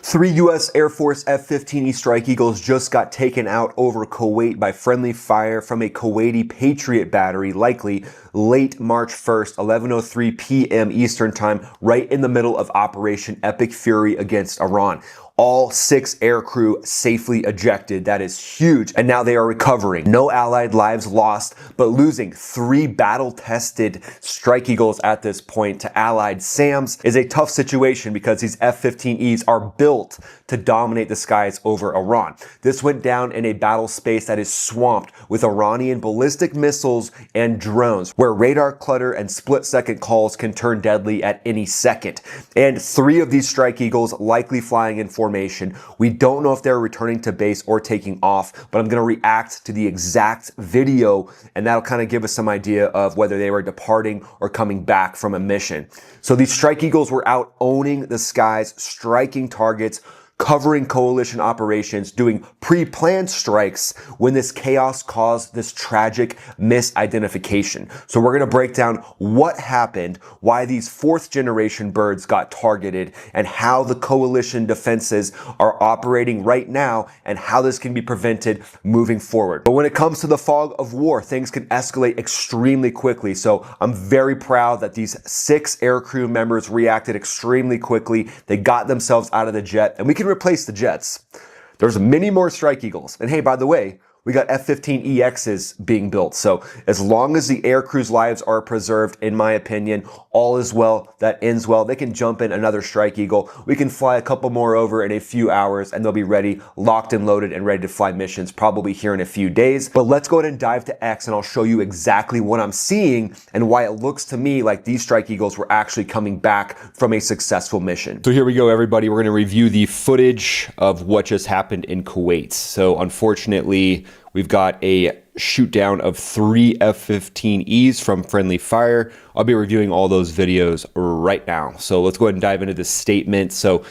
Three U.S. Air Force F-15E Strike Eagles just got taken out over Kuwait by friendly fire from a Kuwaiti Patriot battery, likely late March 1st, 11:03 p.m. Eastern Time, right in the middle of Operation Epic Fury against Iran. All 6 aircrew safely ejected. That is huge. And now they are recovering. No Allied lives lost, but losing 3 battle-tested Strike Eagles at this point to Allied SAMs is a tough situation because these F-15Es are built to dominate the skies over Iran. This went down in a battle space that is swamped with Iranian ballistic missiles and drones, where radar clutter and split-second calls can turn deadly at any second. And 3 of these Strike Eagles likely flying in formation. We don't know if they're returning to base or taking off, but I'm going to react to the exact video, and that'll kind of give us some idea of whether they were departing or coming back from a mission. So these Strike Eagles were out owning the skies, striking targets, covering coalition operations, doing pre-planned strikes when this chaos caused this tragic misidentification. So we're going to break down what happened, why these 4th generation birds got targeted, and how the coalition defenses are operating right now and how this can be prevented moving forward. But when it comes to the fog of war, things can escalate extremely quickly. So I'm very proud that these 6 aircrew members reacted extremely quickly. They got themselves out of the jet, and we can replace the jets. There's many more Strike Eagles. And hey, by the way, we got F-15EXs being built. So as long as the aircrew's lives are preserved, in my opinion, all is well that ends well. They can jump in another Strike Eagle. We can fly a couple more over in a few hours and they'll be ready, locked and loaded and ready to fly missions probably here in a few days. But let's go ahead and dive to X and I'll show you exactly what I'm seeing and why it looks to me like these Strike Eagles were actually coming back from a successful mission. So here we go, everybody. We're going to review the footage of what just happened in Kuwait. So unfortunately, we've got a shoot down of 3 F-15Es from friendly fire. I'll be reviewing all those videos right now. So let's go ahead and dive into this statement. So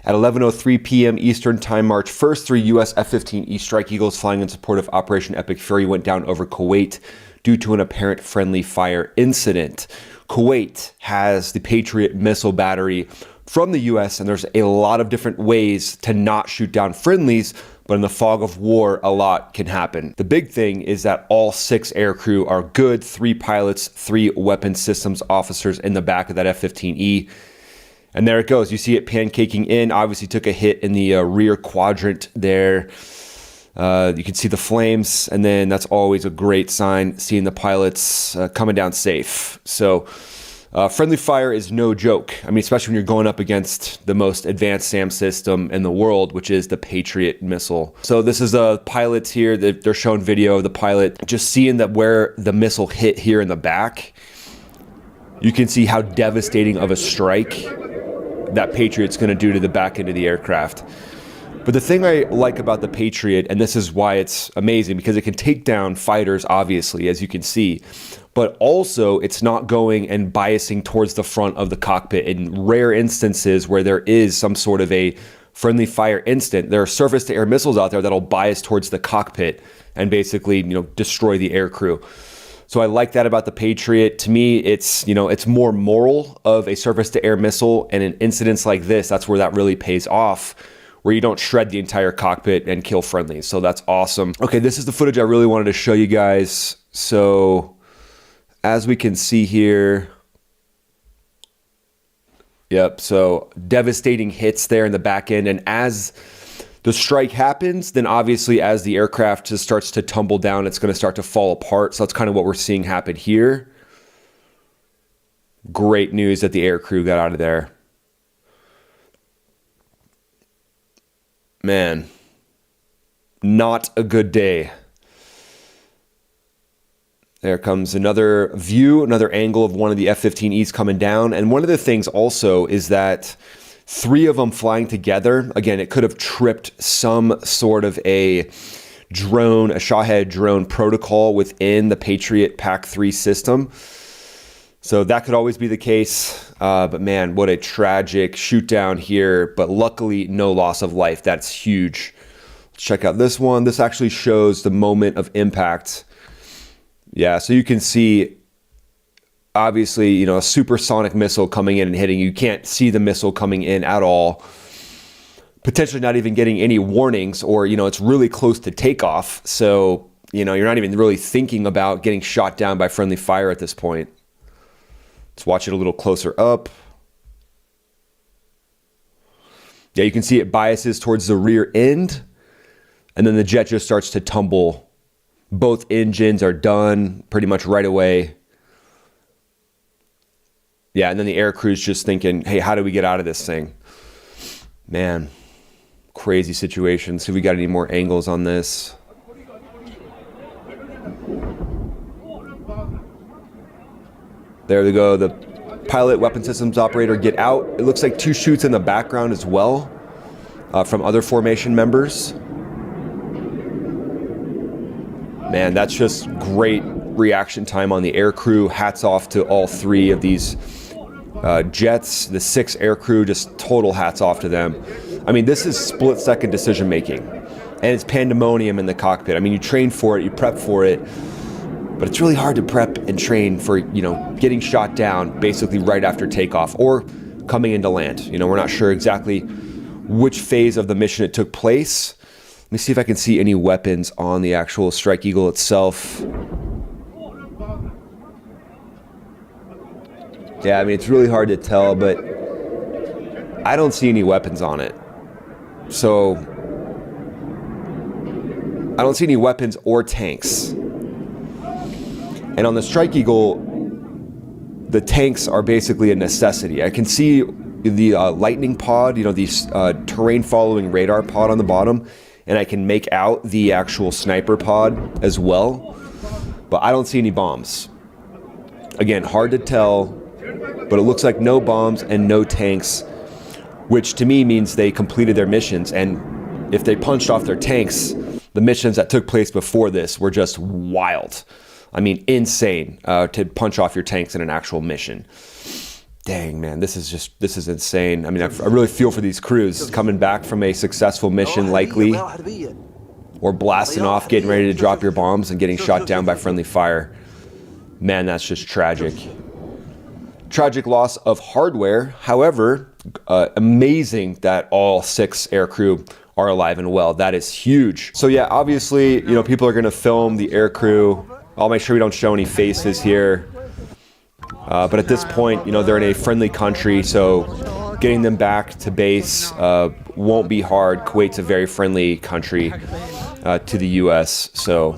at 11:03 p.m. Eastern Time, March 1st, 3 U.S. F-15E Strike Eagles flying in support of Operation Epic Fury went down over Kuwait due to an apparent friendly fire incident. Kuwait has the Patriot missile battery from the U.S., and there's a lot of different ways to not shoot down friendlies, but in the fog of war, a lot can happen. The big thing is that all 6 aircrew are good, 3 pilots, 3 weapons systems officers in the back of that F-15E. And there it goes. You see it pancaking in. Obviously took a hit in the rear quadrant there. You can see the flames, and then that's always a great sign, seeing the pilots coming down safe. So friendly fire is no joke. I mean, especially when you're going up against the most advanced SAM system in the world, which is the Patriot missile. So this is the pilots here. They're showing video of the pilot just seeing that where the missile hit here in the back. You can see how devastating of a strike that Patriot's going to do to the back end of the aircraft. But the thing I like about the Patriot, and this is why it's amazing, because it can take down fighters, obviously, as you can see, but also it's not going and biasing towards the front of the cockpit. In rare instances where there is some sort of a friendly fire incident, there are surface-to-air missiles out there that'll bias towards the cockpit and basically, destroy the aircrew. So I like that about the Patriot. To me, it's more moral of a surface-to-air missile, and in incidents like this, that's where that really pays off, where you don't shred the entire cockpit and kill friendlies. So that's awesome. Okay, this is the footage I really wanted to show you guys. So as we can see here, yep, so devastating hits there in the back end. And as the strike happens, then obviously as the aircraft just starts to tumble down, it's going to start to fall apart. So that's kind of what we're seeing happen here. Great news that the aircrew got out of there. Man, not a good day. There comes another view, another angle of one of the F-15Es coming down. And one of the things also is that 3 of them flying together, again, it could have tripped some sort of a drone, a Shahed drone protocol within the Patriot PAC-3 system. So that could always be the case, but man, what a tragic shoot down here, but luckily no loss of life. That's huge. Let's check out this one. This actually shows the moment of impact. Yeah, so you can see, obviously, a supersonic missile coming in and hitting. You can't see the missile coming in at all. potentially not even getting any warnings, or, you know, it's really close to takeoff. So, you know, you're not even really thinking about getting shot down by friendly fire at this point. Let's watch it a little closer up. Yeah, you can see it biases towards the rear end, and then the jet just starts to tumble. Both engines are done pretty much right away. Yeah, and then the air crew's just thinking, hey, how do we get out of this thing? Man, crazy situation. See if we got any more angles on this. There they go. The pilot, weapon systems operator get out. It looks like 2 shoots in the background as well from other formation members. Man, that's just great reaction time on the air crew. Hats off to all 3 of these jets. The 6 air crew, just total hats off to them. I mean, this is split-second decision making, and it's pandemonium in the cockpit. I mean, you train for it, you prep for it, but it's really hard to prep and train for, you know, getting shot down basically right after takeoff or coming into land. You know, we're not sure exactly which phase of the mission it took place. Let me see if I can see any weapons on the actual Strike Eagle itself. Yeah, I mean, it's really hard to tell, but I don't see any weapons on it. So, I don't see any weapons or tanks. And on the Strike Eagle, the tanks are basically a necessity. I can see the lightning pod, you know, the terrain following radar pod on the bottom, and I can make out the actual sniper pod as well, but I don't see any bombs. Again, hard to tell, but it looks like no bombs and no tanks, which to me means they completed their missions. And if they punched off their tanks, the missions that took place before this were just wild. I mean, insane to punch off your tanks in an actual mission. Dang, man, this is insane. I mean, I really feel for these crews coming back from a successful mission, likely, or blasting off, getting ready to drop your bombs and getting shot down by friendly fire. Man, that's just tragic. Tragic loss of hardware. However, amazing that all 6 aircrew are alive and well. That is huge. So yeah, obviously, you know, people are going to film the aircrew. I'll make sure we don't show any faces here. But at this point, you know, they're in a friendly country, so getting them back to base won't be hard. Kuwait's a very friendly country to the U.S., so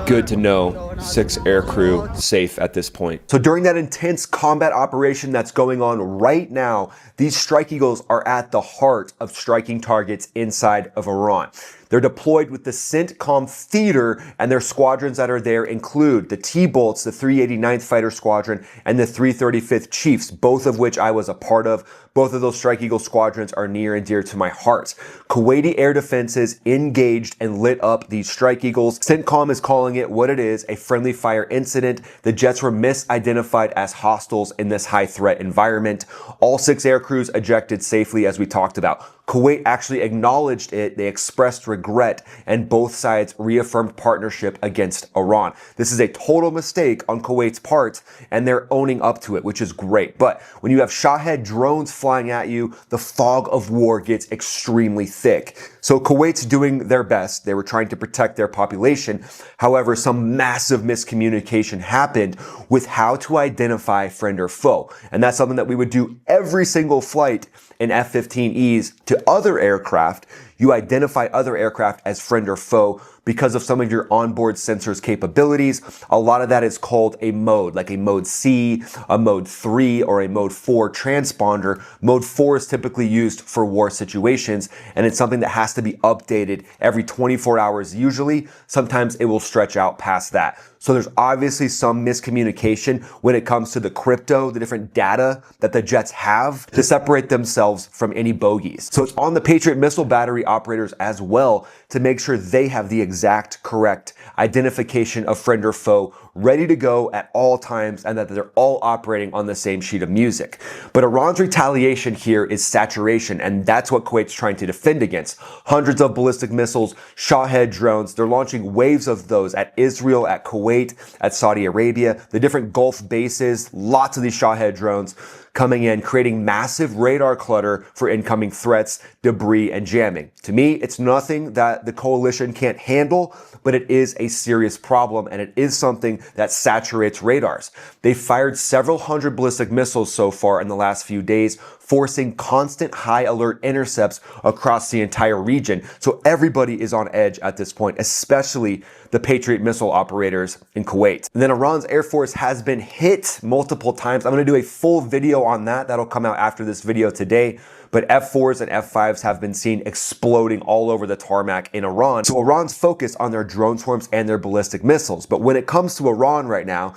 good to know 6 aircrew safe at this point. So during that intense combat operation that's going on right now, these Strike Eagles are at the heart of striking targets inside of Iran. They're deployed with the CENTCOM theater, and their squadrons that are there include the T-Bolts, the 389th Fighter Squadron, and the 335th Chiefs, both of which I was a part of. Both of those Strike Eagle squadrons are near and dear to my heart. Kuwaiti air defenses engaged and lit up these Strike Eagles. CENTCOM is calling it what it is, a friendly fire incident. The jets were misidentified as hostiles in this high threat environment. All 6 air crews ejected safely, as we talked about. Kuwait actually acknowledged it, they expressed regret, and both sides reaffirmed partnership against Iran. This is a total mistake on Kuwait's part, and they're owning up to it, which is great. But when you have Shahed drones flying at you, the fog of war gets extremely thick. So Kuwait's doing their best. They were trying to protect their population. However, some massive miscommunication happened with how to identify friend or foe. And that's something that we would do every single flight in F-15Es to other aircraft. You identify other aircraft as friend or foe because of some of your onboard sensors capabilities. A lot of that is called a mode, like a mode C, a mode 3, or a mode 4 transponder. Mode 4 is typically used for war situations, and it's something that has to be updated every 24 hours usually. Sometimes it will stretch out past that. So there's obviously some miscommunication when it comes to the crypto, the different data that the jets have to separate themselves from any bogeys. So it's on the Patriot missile battery operators as well to make sure they have the exact correct identification of friend or foe ready to go at all times, and that they're all operating on the same sheet of music. But Iran's retaliation here is saturation, and that's what Kuwait's trying to defend against. Hundreds of ballistic missiles, Shahed drones, they're launching waves of those at Israel, at Kuwait, at Saudi Arabia, the different Gulf bases, lots of these Shahed drones. coming in, creating massive radar clutter for incoming threats, debris, and jamming. To me, it's nothing that the coalition can't handle, but it is a serious problem, and it is something that saturates radars. They fired several hundred ballistic missiles so far in the last few days, forcing constant high alert intercepts across the entire region. So everybody is on edge at this point, especially the Patriot missile operators in Kuwait. And then Iran's Air Force has been hit multiple times. I'm going to do a full video on that. That'll come out after this video today. But F-4s and F-5s have been seen exploding all over the tarmac in Iran. So Iran's focused on their drone swarms and their ballistic missiles. But when it comes to Iran right now,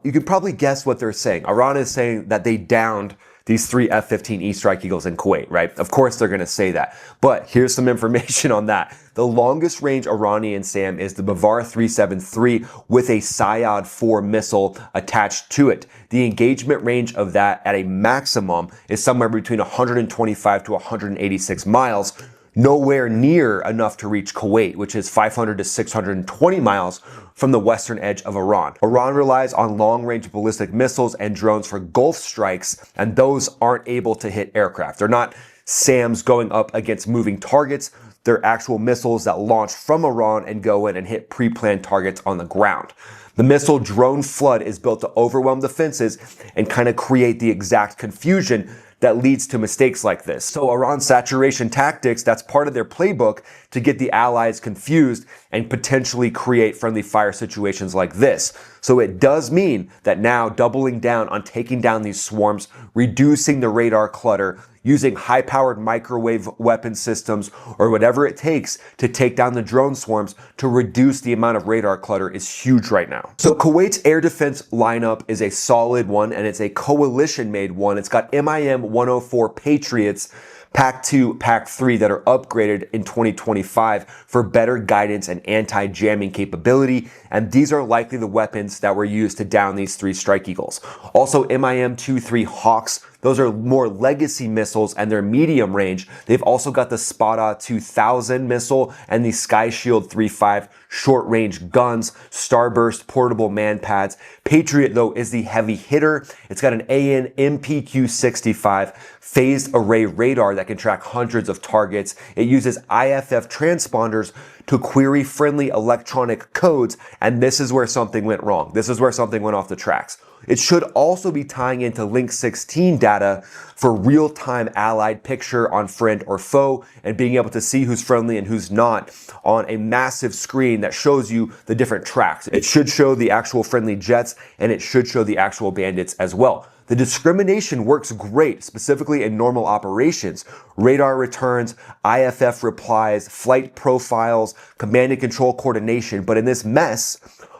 you can probably guess what they're saying. Iran is saying that they downed these 3 F-15E Strike Eagles in Kuwait, right? Of course they're going to say that. But here's some information on that. The longest range Iranian SAM is the Bavar 373 with a Syad 4 missile attached to it. The engagement range of that at a maximum is somewhere between 125 to 186 miles. Nowhere near enough to reach Kuwait, which is 500 to 620 miles from the western edge of Iran. Iran relies on long-range ballistic missiles and drones for Gulf strikes, and those aren't able to hit aircraft. They're not SAMs going up against moving targets. They're actual missiles that launch from Iran and go in and hit pre-planned targets on the ground. The missile drone flood is built to overwhelm defenses and kind of create the exact confusion that leads to mistakes like this. So Iran's saturation tactics, that's part of their playbook to get the allies confused and potentially create friendly fire situations like this. So it does mean that now doubling down on taking down these swarms, reducing the radar clutter, using high-powered microwave weapon systems, or whatever it takes to take down the drone swarms to reduce the amount of radar clutter is huge right now. So Kuwait's air defense lineup is a solid one, and it's a coalition-made one. It's got MIM-104 Patriots, PAC-2, PAC-3 that are upgraded in 2025 for better guidance and anti-jamming capability, and these are likely the weapons that were used to down these 3 Strike Eagles. Also, MIM-23 Hawks, those are more legacy missiles and they're medium range. They've also got the Spada 2000 missile and the Sky Shield 3.5 short range guns, Starburst portable man pads. Patriot though is the heavy hitter. It's got an AN MPQ-65 phased array radar that can track hundreds of targets. It uses IFF transponders to query friendly electronic codes, and this is where something went wrong. This is where something went off the tracks. It should also be tying into Link 16 data for real-time allied picture on friend or foe and being able to see who's friendly and who's not on a massive screen that shows you the different tracks. It should show the actual friendly jets and it should show the actual bandits as well. The discrimination works great, specifically in normal operations. Radar returns, IFF replies, flight profiles, command and control coordination, but in this mess,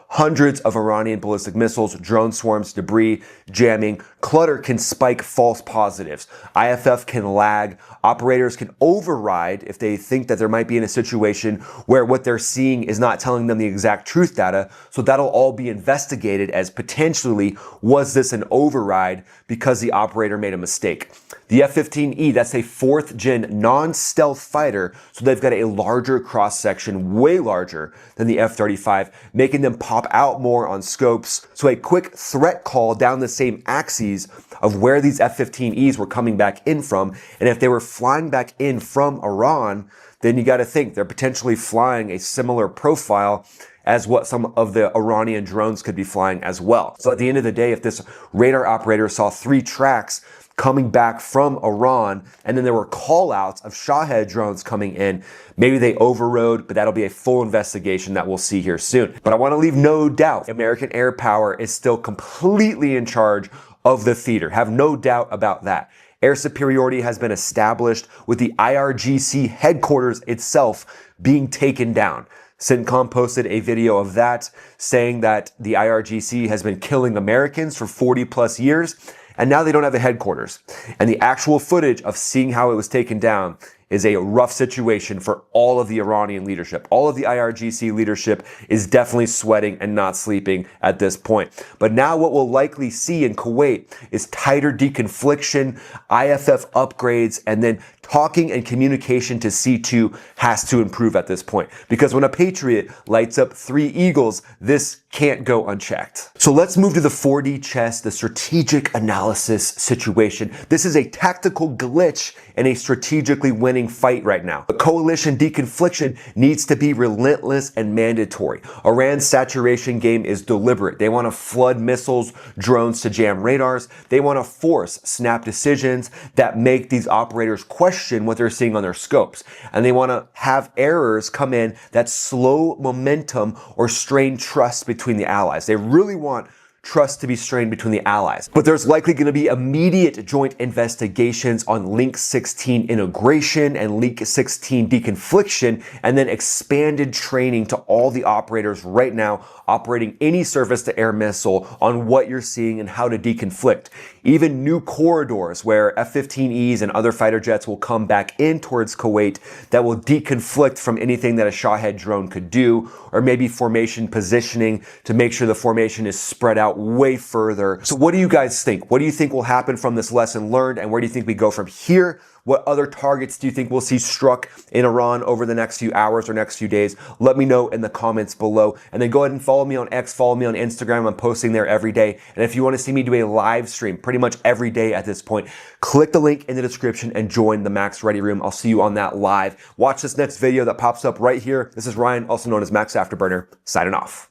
hundreds of Iranian ballistic missiles, drone swarms, debris, jamming, clutter can spike false positives. IFF can lag. Operators can override if they think that there might be in a situation where what they're seeing is not telling them the exact truth data. So that'll all be investigated as potentially, was this an override because the operator made a mistake. The F-15E, that's a 4th gen non-stealth fighter, so they've got a larger cross-section, way larger than the F-35, making them pop out more on scopes. So a quick threat call down the same axes of where these F-15Es were coming back in from, and if they were flying back in from Iran, then you got to think they're potentially flying a similar profile as what some of the Iranian drones could be flying as well. So at the end of the day, if this radar operator saw 3 tracks coming back from Iran, and then there were call-outs of Shahed drones coming in, maybe they overrode, but that'll be a full investigation that we'll see here soon. But I want to leave no doubt, American air power is still completely in charge of the theater. Have no doubt about that. Air superiority has been established with the IRGC headquarters itself being taken down. CENTCOM posted a video of that, saying that the IRGC has been killing Americans for 40 plus years, and now they don't have a headquarters. And the actual footage of seeing how it was taken down is a rough situation for all of the Iranian leadership. All of the IRGC leadership is definitely sweating and not sleeping at this point. But now what we'll likely see in Kuwait is tighter deconfliction, IFF upgrades, and then talking and communication to C2 has to improve at this point. Because when a Patriot lights up 3 Eagles, this can't go unchecked. So let's move to the 4D chess, the strategic analysis situation. This is a tactical glitch in a strategically winning fight right now. The coalition deconfliction needs to be relentless and mandatory. Iran's saturation game is deliberate. They want to flood missiles, drones to jam radars. They want to force snap decisions that make these operators question what they're seeing on their scopes. And they want to have errors come in that slow momentum or strain trust between the allies. They really want trust to be strained between the allies. But there's likely going to be immediate joint investigations on Link 16 integration and Link 16 deconfliction, and then expanded training to all the operators right now operating any surface-to-air missile on what you're seeing and how to deconflict. Even new corridors where F-15Es and other fighter jets will come back in towards Kuwait that will deconflict from anything that a Shahed drone could do, or maybe formation positioning to make sure the formation is spread out way further. So what do you guys think? What do you think will happen from this lesson learned, and where do you think we go from here? What other targets do you think we'll see struck in Iran over the next few hours or next few days? Let me know in the comments below. And then go ahead and follow me on X, follow me on Instagram. I'm posting there every day. And if you want to see me do a live stream pretty much every day at this point, click the link in the description and join the Max Ready Room. I'll see you on that live. Watch this next video that pops up right here. This is Ryan, also known as Max Afterburner, signing off.